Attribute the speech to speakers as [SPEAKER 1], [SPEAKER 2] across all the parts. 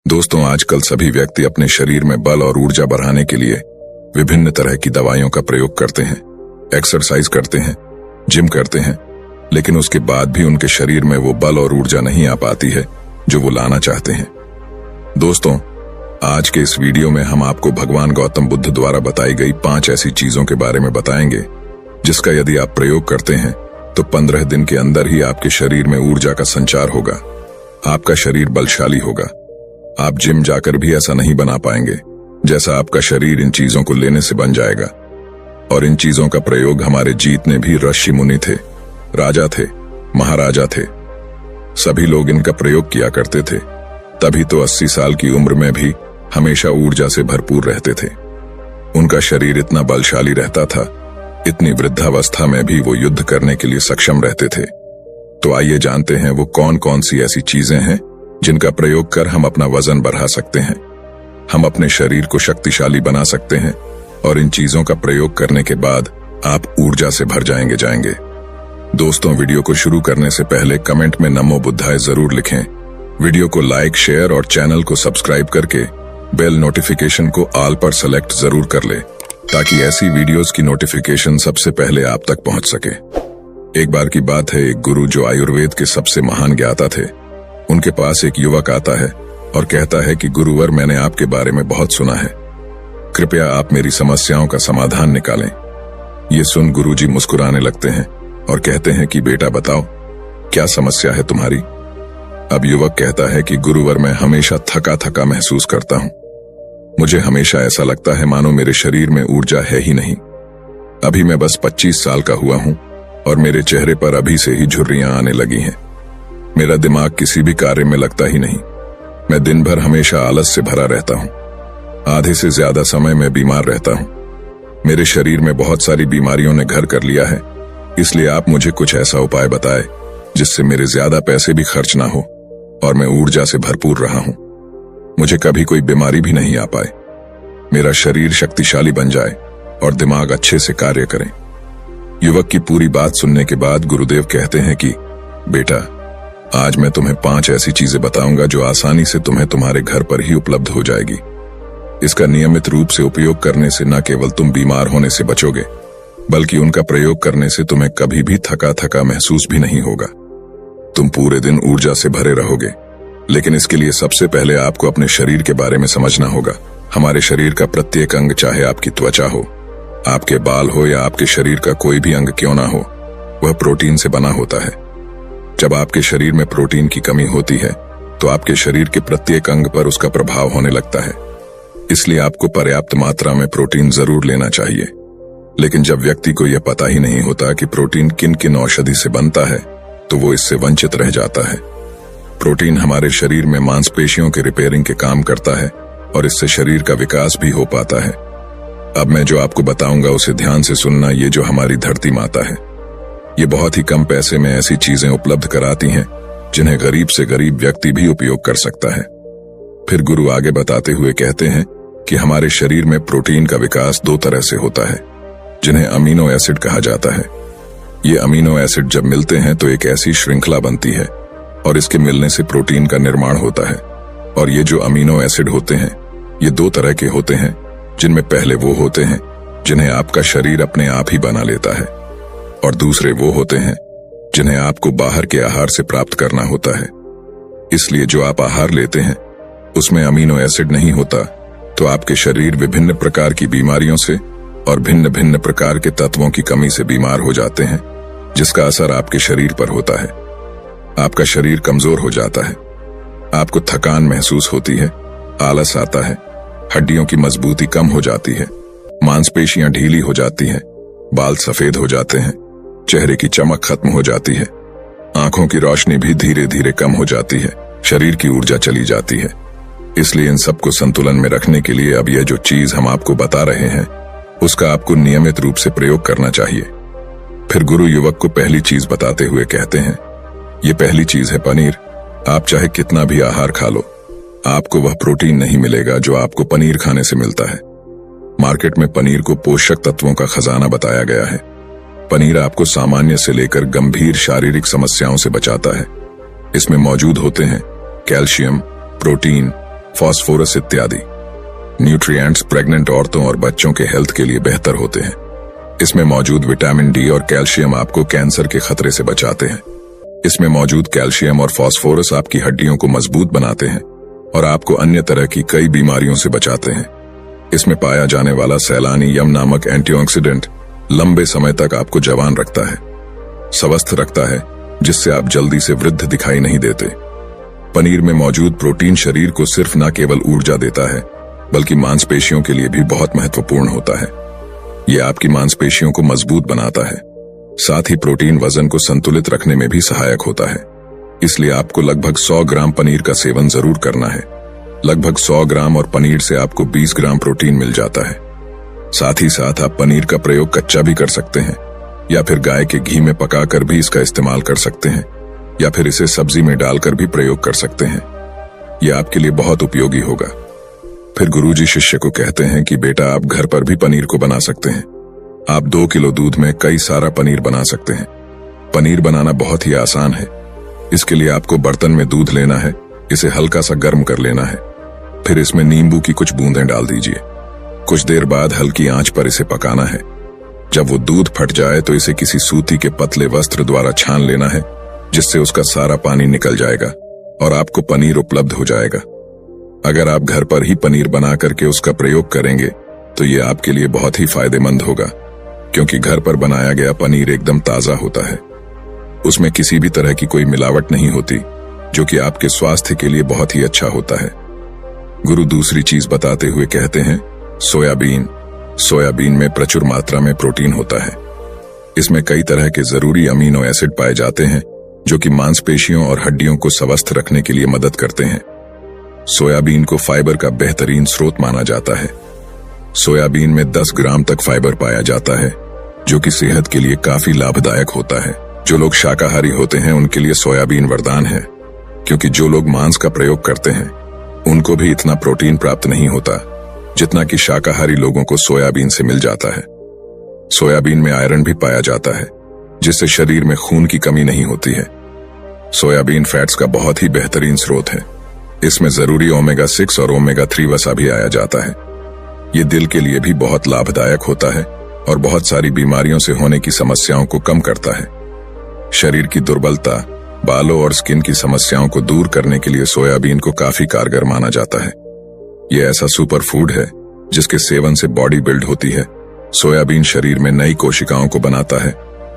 [SPEAKER 1] दोस्तों, आजकल सभी व्यक्ति अपने शरीर में बल और ऊर्जा बढ़ाने के लिए विभिन्न तरह की दवाइयों का प्रयोग करते हैं, एक्सरसाइज करते हैं, जिम करते हैं, लेकिन उसके बाद भी उनके शरीर में वो बल और ऊर्जा नहीं आ पाती है जो वो लाना चाहते हैं। दोस्तों, आज के इस वीडियो में हम आपको भगवान गौतम बुद्ध द्वारा बताई गई 5 ऐसी चीजों के बारे में बताएंगे जिसका यदि आप प्रयोग करते हैं तो 15 दिन के अंदर ही आपके शरीर में ऊर्जा का संचार होगा, आपका शरीर बलशाली होगा। आप जिम जाकर भी ऐसा नहीं बना पाएंगे जैसा आपका शरीर इन चीजों को लेने से बन जाएगा। और इन चीजों का प्रयोग हमारे जीतने भी ऋषि मुनि थे, राजा थे, महाराजा थे, सभी लोग इनका प्रयोग किया करते थे। तभी तो 80 साल की उम्र में भी हमेशा ऊर्जा से भरपूर रहते थे। उनका शरीर इतना बलशाली रहता था, इतनी वृद्धावस्था में भी वो युद्ध करने के लिए सक्षम रहते थे। तो आइए जानते हैं वो कौन कौन सी ऐसी चीजें हैं जिनका प्रयोग कर हम अपना वजन बढ़ा सकते हैं, हम अपने शरीर को शक्तिशाली बना सकते हैं और इन चीजों का प्रयोग करने के बाद आप ऊर्जा से भर जाएंगे। दोस्तों, वीडियो को शुरू करने से पहले कमेंट में नमो बुद्धाय जरूर लिखें। वीडियो को लाइक, शेयर और चैनल को सब्सक्राइब करके बेल नोटिफिकेशन को ऑल पर सेलेक्ट जरूर कर ले ताकि ऐसी वीडियोस की नोटिफिकेशन सबसे पहले आप तक पहुंच सके। एक बार की बात है, एक गुरु जो आयुर्वेद के सबसे महान ज्ञाता थे, उनके पास एक युवक आता है और कहता है कि गुरुवर, मैंने आपके बारे में बहुत सुना है, कृपया आप मेरी समस्याओं का समाधान निकालें। ये सुन गुरुजी मुस्कुराने लगते हैं और कहते हैं कि बेटा बताओ, क्या समस्या है तुम्हारी। अब युवक कहता है कि गुरुवर, मैं हमेशा थका थका महसूस करता हूं, मुझे हमेशा ऐसा लगता है मानो मेरे शरीर में ऊर्जा है ही नहीं। अभी मैं बस 25 साल का हुआ हूं और मेरे चेहरे पर अभी से ही झुर्रियां आने लगी हैं। मेरा दिमाग किसी भी कार्य में लगता ही नहीं, मैं दिन भर हमेशा आलस से भरा रहता हूं, आधे से ज्यादा समय मैं बीमार रहता हूं। मेरे शरीर में बहुत सारी बीमारियों ने घर कर लिया है, इसलिए आप मुझे कुछ ऐसा उपाय बताएं जिससे मेरे ज्यादा पैसे भी खर्च ना हो और मैं ऊर्जा से भरपूर रहा हूं, मुझे कभी कोई बीमारी भी नहीं आ पाए, मेरा शरीर शक्तिशाली बन जाए और दिमाग अच्छे से कार्य करे। युवक की पूरी बात सुनने के बाद गुरुदेव कहते हैं कि बेटा, आज मैं तुम्हें 5 ऐसी चीजें बताऊंगा जो आसानी से तुम्हें तुम्हारे घर पर ही उपलब्ध हो जाएगी। इसका नियमित रूप से उपयोग करने से न केवल तुम बीमार होने से बचोगे, बल्कि उनका प्रयोग करने से तुम्हें कभी भी थका थका महसूस भी नहीं होगा। तुम पूरे दिन ऊर्जा से भरे रहोगे। लेकिन इसके लिए सबसे पहले आपको अपने शरीर के बारे में समझना होगा। हमारे शरीर का प्रत्येक अंग, चाहे आपकी त्वचा हो, आपके बाल हो या आपके शरीर का कोई भी अंग क्यों ना हो, वह प्रोटीन से बना होता है। जब आपके शरीर में प्रोटीन की कमी होती है तो आपके शरीर के प्रत्येक अंग पर उसका प्रभाव होने लगता है। इसलिए आपको पर्याप्त मात्रा में प्रोटीन जरूर लेना चाहिए। लेकिन जब व्यक्ति को यह पता ही नहीं होता कि प्रोटीन किन किन औषधि से बनता है तो वो इससे वंचित रह जाता है। प्रोटीन हमारे शरीर में मांसपेशियों के रिपेयरिंग के काम करता है और इससे शरीर का विकास भी हो पाता है। अब मैं जो आपको बताऊंगा उसे ध्यान से सुनना। ये जो हमारी धरती माता है, ये बहुत ही कम पैसे में ऐसी चीजें उपलब्ध कराती हैं जिन्हें गरीब से गरीब व्यक्ति भी उपयोग कर सकता है। फिर गुरु आगे बताते हुए कहते हैं कि हमारे शरीर में प्रोटीन का विकास 2 तरह से होता है, जिन्हें अमीनो एसिड कहा जाता है। ये अमीनो एसिड जब मिलते हैं तो एक ऐसी श्रृंखला बनती है और इसके मिलने से प्रोटीन का निर्माण होता है। और ये जो अमीनो एसिड होते हैं, ये 2 तरह के होते हैं, जिनमें पहले वो होते हैं जिन्हें आपका शरीर अपने आप ही बना लेता है और दूसरे वो होते हैं जिन्हें आपको बाहर के आहार से प्राप्त करना होता है। इसलिए जो आप आहार लेते हैं उसमें अमीनो एसिड नहीं होता तो आपके शरीर विभिन्न प्रकार की बीमारियों से और भिन्न भिन्न प्रकार के तत्वों की कमी से बीमार हो जाते हैं, जिसका असर आपके शरीर पर होता है। आपका शरीर कमजोर हो जाता है, आपको थकान महसूस होती है, आलस आता है, हड्डियों की मजबूती कम हो जाती है, मांसपेशियां ढीली हो जाती हैं, बाल सफेद हो जाते हैं, चेहरे की चमक खत्म हो जाती है, आंखों की रोशनी भी धीरे धीरे कम हो जाती है, शरीर की ऊर्जा चली जाती है। इसलिए इन सबको संतुलन में रखने के लिए अब यह जो चीज हम आपको बता रहे हैं उसका आपको नियमित रूप से प्रयोग करना चाहिए। फिर गुरु युवक को पहली चीज बताते हुए कहते हैं, ये पहली चीज है पनीर। आप चाहे कितना भी आहार खा लो, आपको वह प्रोटीन नहीं मिलेगा जो आपको पनीर खाने से मिलता है। मार्केट में पनीर को पोषक तत्वों का खजाना बताया गया है। पनीर आपको सामान्य से लेकर गंभीर शारीरिक समस्याओं से बचाता है। इसमें मौजूद होते हैं कैल्शियम, प्रोटीन, फास्फोरस इत्यादि। न्यूट्रिएंट्स प्रेग्नेंट औरतों और बच्चों के हेल्थ के लिए बेहतर होते हैं। इसमें मौजूद विटामिन डी और कैल्शियम आपको कैंसर के खतरे से बचाते हैं। इसमें मौजूद कैल्शियम और फास्फोरस आपकी हड्डियों को मजबूत बनाते हैं और आपको अन्य तरह की कई बीमारियों से बचाते हैं। इसमें पाया जाने वाला सैलानी यम नामक एंटीऑक्सीडेंट लंबे समय तक आपको जवान रखता है, स्वस्थ रखता है, जिससे आप जल्दी से वृद्ध दिखाई नहीं देते। पनीर में मौजूद प्रोटीन शरीर को सिर्फ न केवल ऊर्जा देता है बल्कि मांसपेशियों के लिए भी बहुत महत्वपूर्ण होता है। यह आपकी मांसपेशियों को मजबूत बनाता है। साथ ही प्रोटीन वजन को संतुलित रखने में भी सहायक होता है। इसलिए आपको लगभग 100 ग्राम पनीर का सेवन जरूर करना है। लगभग 100 ग्राम और पनीर से आपको 20 ग्राम प्रोटीन मिल जाता है। साथ ही साथ आप पनीर का प्रयोग कच्चा भी कर सकते हैं या फिर गाय के घी में पकाकर भी इसका इस्तेमाल कर सकते हैं या फिर इसे सब्जी में डालकर भी प्रयोग कर सकते हैं। यह आपके लिए बहुत उपयोगी होगा। फिर गुरुजी शिष्य को कहते हैं कि बेटा, आप घर पर भी पनीर को बना सकते हैं। आप 2 किलो दूध में कई सारा पनीर बना सकते हैं। पनीर बनाना बहुत ही आसान है। इसके लिए आपको बर्तन में दूध लेना है, इसे हल्का सा गर्म कर लेना है, फिर इसमें नींबू की कुछ बूंदें डाल दीजिए। कुछ देर बाद हल्की आंच पर इसे पकाना है। जब वो दूध फट जाए तो इसे किसी सूती के पतले वस्त्र द्वारा छान लेना है, जिससे उसका सारा पानी निकल जाएगा और आपको पनीर उपलब्ध हो जाएगा। अगर आप घर पर ही पनीर बना करके उसका प्रयोग करेंगे तो ये आपके लिए बहुत ही फायदेमंद होगा, क्योंकि घर पर बनाया गया पनीर एकदम ताजा होता है। उसमें किसी भी तरह की कोई मिलावट नहीं होती, जो कि आपके स्वास्थ्य के लिए बहुत ही अच्छा होता है। गुरु दूसरी चीज बताते हुए कहते हैं, सोयाबीन। सोयाबीन में प्रचुर मात्रा में प्रोटीन होता है। इसमें कई तरह के जरूरी अमीनो एसिड पाए जाते हैं, जो कि मांसपेशियों और हड्डियों को स्वस्थ रखने के लिए मदद करते हैं। सोयाबीन को फाइबर का बेहतरीन स्रोत माना जाता है। सोयाबीन में 10 ग्राम तक फाइबर पाया जाता है, जो कि सेहत के लिए काफी लाभदायक होता है। जो लोग शाकाहारी होते हैं उनके लिए सोयाबीन वरदान है, क्योंकि जो लोग मांस का प्रयोग करते हैं उनको भी इतना प्रोटीन प्राप्त नहीं होता जितना कि शाकाहारी लोगों को सोयाबीन से मिल जाता है। सोयाबीन में आयरन भी पाया जाता है, जिससे शरीर में खून की कमी नहीं होती है। सोयाबीन फैट्स का बहुत ही बेहतरीन स्रोत है। इसमें जरूरी ओमेगा 6 और ओमेगा 3 वसा भी आया जाता है। ये दिल के लिए भी बहुत लाभदायक होता है और बहुत सारी बीमारियों से होने की समस्याओं को कम करता है। शरीर की दुर्बलता, बालों और स्किन की समस्याओं को दूर करने के लिए सोयाबीन को काफी कारगर माना जाता है। यह ऐसा सुपर फूड है जिसके सेवन से बॉडी बिल्ड होती है। सोयाबीन शरीर में नई कोशिकाओं को बनाता है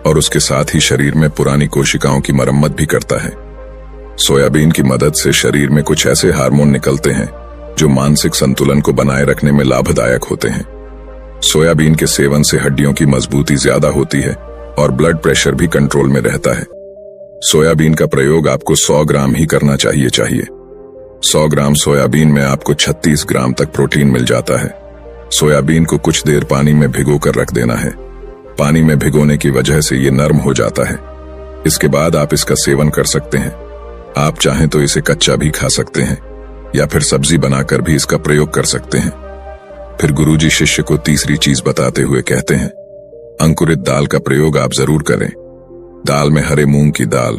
[SPEAKER 1] और उसके साथ ही शरीर में पुरानी कोशिकाओं की मरम्मत भी करता है। सोयाबीन की मदद से शरीर में कुछ ऐसे हार्मोन निकलते हैं जो मानसिक संतुलन को बनाए रखने में लाभदायक होते हैं। सोयाबीन के सेवन से हड्डियों की मजबूती ज्यादा होती है और ब्लड प्रेशर भी कंट्रोल में रहता है। सोयाबीन का प्रयोग आपको 100 ग्राम ही करना चाहिए। 100 ग्राम सोयाबीन में आपको 36 ग्राम तक प्रोटीन मिल जाता है। सोयाबीन को कुछ देर पानी में भिगोकर रख देना है। पानी में भिगोने की वजह से ये नरम हो जाता है। इसके बाद आप इसका सेवन कर सकते हैं। आप चाहें तो इसे कच्चा भी खा सकते हैं या फिर सब्जी बनाकर भी इसका प्रयोग कर सकते हैं। फिर गुरुजी शिष्य को तीसरी चीज बताते हुए कहते हैं, अंकुरित दाल का प्रयोग आप जरूर करें। दाल में हरे मूंग की दाल,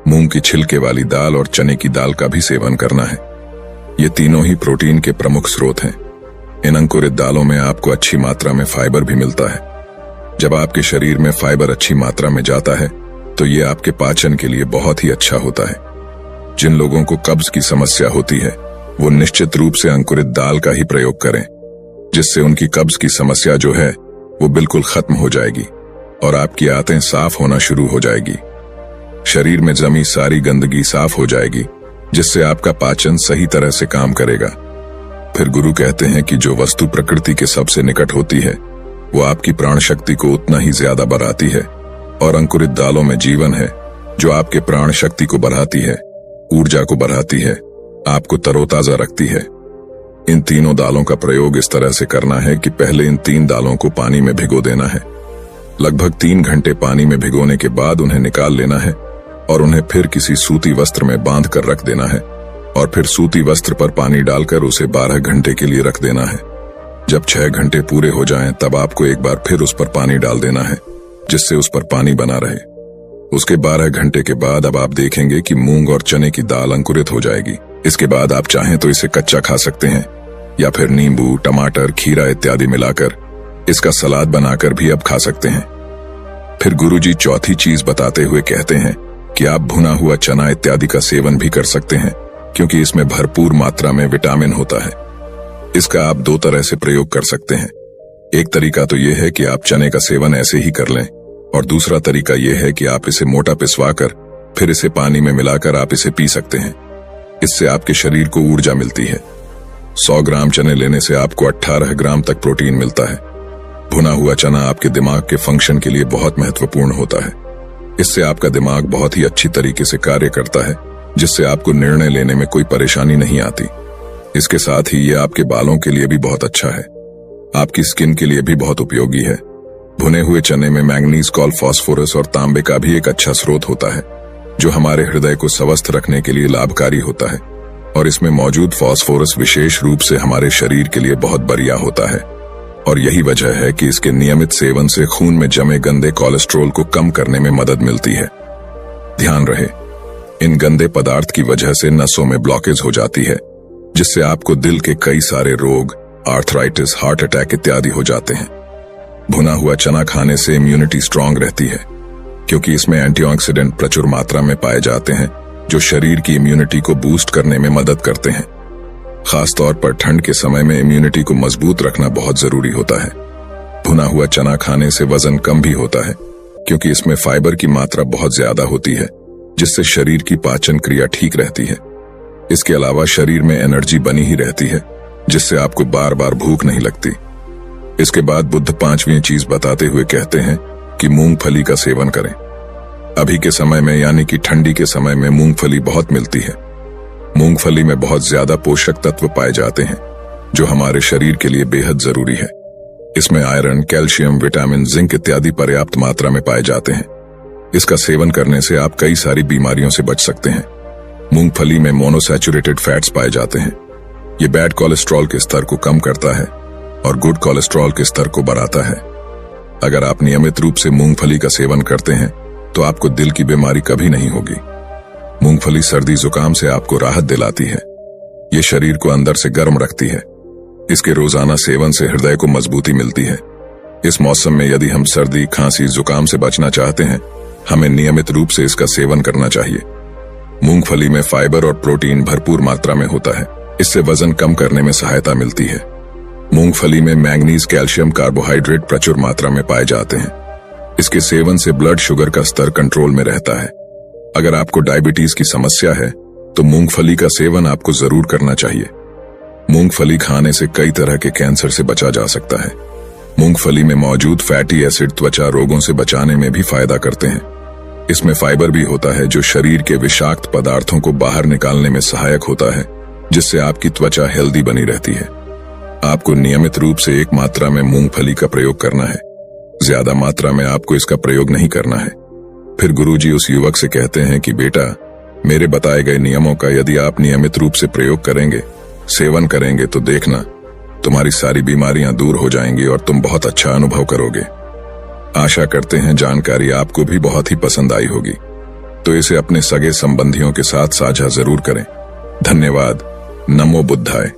[SPEAKER 1] मूंग की छिलके वाली दाल और चने की दाल का भी सेवन करना है। ये तीनों ही प्रोटीन के प्रमुख स्रोत हैं। इन अंकुरित दालों में आपको अच्छी मात्रा में फाइबर भी मिलता है। जब आपके शरीर में फाइबर अच्छी मात्रा में जाता है तो ये आपके पाचन के लिए बहुत ही अच्छा होता है। जिन लोगों को कब्ज की समस्या होती है वो निश्चित रूप से अंकुरित दाल का ही प्रयोग करें, जिससे उनकी कब्ज की समस्या जो है वो बिल्कुल खत्म हो जाएगी और आपकी आंतें साफ होना शुरू हो जाएगी। शरीर में जमी सारी गंदगी साफ हो जाएगी, जिससे आपका पाचन सही तरह से काम करेगा। फिर गुरु कहते हैं कि जो वस्तु प्रकृति के सबसे निकट होती है वो आपकी प्राण शक्ति को उतना ही ज्यादा बढ़ाती है, और अंकुरित दालों में जीवन है जो आपके प्राण शक्ति को बढ़ाती है, ऊर्जा को बढ़ाती है, आपको तरोताजा रखती है। इन तीनों दालों का प्रयोग इस तरह से करना है कि पहले इन 3 दालों को पानी में भिगो देना है। लगभग 3 घंटे पानी में भिगोने के बाद उन्हें निकाल लेना है और उन्हें फिर किसी सूती वस्त्र में बांध कर रख देना है, और फिर सूती वस्त्र पर पानी डालकर उसे 12 घंटे के लिए रख देना है। जब 6 घंटे पूरे हो जाएं, तब आपको एक बार फिर उस पर पानी डाल देना है, जिससे उस पर पानी बना रहे। उसके 12 घंटे के बाद अब आप देखेंगे कि मूंग और चने की दाल अंकुरित हो जाएगी। इसके बाद आप चाहें तो इसे कच्चा खा सकते हैं या फिर नींबू, टमाटर, खीरा इत्यादि मिलाकर इसका सलाद बनाकर भी अब खा सकते हैं। फिर गुरुजी चौथी चीज बताते हुए कहते हैं कि आप भुना हुआ चना इत्यादि का सेवन भी कर सकते हैं, क्योंकि इसमें भरपूर मात्रा में विटामिन होता है। इसका आप 2 तरह से प्रयोग कर सकते हैं। एक तरीका तो यह है कि आप चने का सेवन ऐसे ही कर लें, और दूसरा तरीका यह है कि आप इसे मोटा पिसवाकर फिर इसे पानी में मिलाकर आप इसे पी सकते हैं। इससे आपके शरीर को ऊर्जा मिलती है। 100 ग्राम चने लेने से आपको 18 ग्राम तक प्रोटीन मिलता है। भुना हुआ चना आपके दिमाग के फंक्शन के लिए बहुत महत्वपूर्ण होता है। इससे आपका दिमाग बहुत ही अच्छी तरीके से कार्य करता है, जिससे आपको निर्णय लेने में कोई परेशानी नहीं आती। इसके साथ ही ये आपके बालों के लिए भी बहुत अच्छा है। आपकी स्किन के लिए भी बहुत उपयोगी है। भुने हुए चने में मैंगनीज, कॉल, फास्फोरस और तांबे का भी एक अच्छा स्रोत होता है, जो हमारे हृदय को स्वस्थ रखने के लिए लाभकारी होता है। और इसमें मौजूद फास्फोरस विशेष रूप से हमारे शरीर के लिए बहुत बढ़िया होता है, और यही वजह है कि इसके नियमित सेवन से खून में जमे गंदे कोलेस्ट्रॉल को कम करने में मदद मिलती है। ध्यान रहे, इन गंदे पदार्थ की वजह से नसों में ब्लॉकेज हो जाती है, जिससे आपको दिल के कई सारे रोग, आर्थराइटिस, हार्ट अटैक इत्यादि हो जाते हैं। भुना हुआ चना खाने से इम्यूनिटी स्ट्रांग रहती है, क्योंकि इसमें एंटीऑक्सीडेंट प्रचुर मात्रा में पाए जाते हैं, जो शरीर की इम्यूनिटी को बूस्ट करने में मदद करते हैं। खासतौर पर ठंड के समय में इम्यूनिटी को मजबूत रखना बहुत जरूरी होता है। भुना हुआ चना खाने से वजन कम भी होता है, क्योंकि इसमें फाइबर की मात्रा बहुत ज्यादा होती है, जिससे शरीर की पाचन क्रिया ठीक रहती है। इसके अलावा शरीर में एनर्जी बनी ही रहती है, जिससे आपको बार बार भूख नहीं लगती। इसके बाद बुद्ध 5वीं चीज बताते हुए कहते हैं कि मूंगफली का सेवन करें। अभी के समय में यानी कि ठंडी के समय में मूंगफली बहुत मिलती है। मूंगफली में बहुत ज्यादा पोषक तत्व पाए जाते हैं, जो हमारे शरीर के लिए बेहद जरूरी है। इसमें आयरन, कैल्शियम, विटामिन, जिंक इत्यादि पर्याप्त मात्रा में पाए जाते हैं। इसका सेवन करने से आप कई सारी बीमारियों से बच सकते हैं। मूंगफली में मोनोसैचुरेटेड फैट्स पाए जाते हैं। ये बैड कोलेस्ट्रॉल के स्तर को कम करता है और गुड कोलेस्ट्रॉल के स्तर को बढ़ाता है। अगर आप नियमित रूप से मूंगफली का सेवन करते हैं तो आपको दिल की बीमारी कभी नहीं होगी। मूंगफली सर्दी जुकाम से आपको राहत दिलाती है। ये शरीर को अंदर से गर्म रखती है। इसके रोजाना सेवन से हृदय को मजबूती मिलती है। इस मौसम में यदि हम सर्दी, खांसी, जुकाम से बचना चाहते हैं, हमें नियमित रूप से इसका सेवन करना चाहिए। मूंगफली में फाइबर और प्रोटीन भरपूर मात्रा में होता है। इससे वजन कम करने में सहायता मिलती है। मूंगफली में मैंगनीज, कैल्शियम, कार्बोहाइड्रेट प्रचुर मात्रा में पाए जाते हैं। इसके सेवन से ब्लड शुगर का स्तर कंट्रोल में रहता है। अगर आपको डायबिटीज की समस्या है तो मूंगफली का सेवन आपको जरूर करना चाहिए। मूंगफली खाने से कई तरह के कैंसर से बचा जा सकता है। मूंगफली में मौजूद फैटी एसिड त्वचा रोगों से बचाने में भी फायदा करते हैं। इसमें फाइबर भी होता है, जो शरीर के विषाक्त पदार्थों को बाहर निकालने में सहायक होता है, जिससे आपकी त्वचा हेल्दी बनी रहती है। आपको नियमित रूप से एक मात्रा में मूंगफली का प्रयोग करना है। ज्यादा मात्रा में आपको इसका प्रयोग नहीं करना है। फिर गुरुजी उस युवक से कहते हैं कि बेटा, मेरे बताए गए नियमों का यदि आप नियमित रूप से प्रयोग करेंगे, सेवन करेंगे, तो देखना तुम्हारी सारी बीमारियां दूर हो जाएंगी और तुम बहुत अच्छा अनुभव करोगे। आशा करते हैं जानकारी आपको भी बहुत ही पसंद आई होगी, तो इसे अपने सगे संबंधियों के साथ साझा जरूर करें। धन्यवाद। नमो बुद्धाय।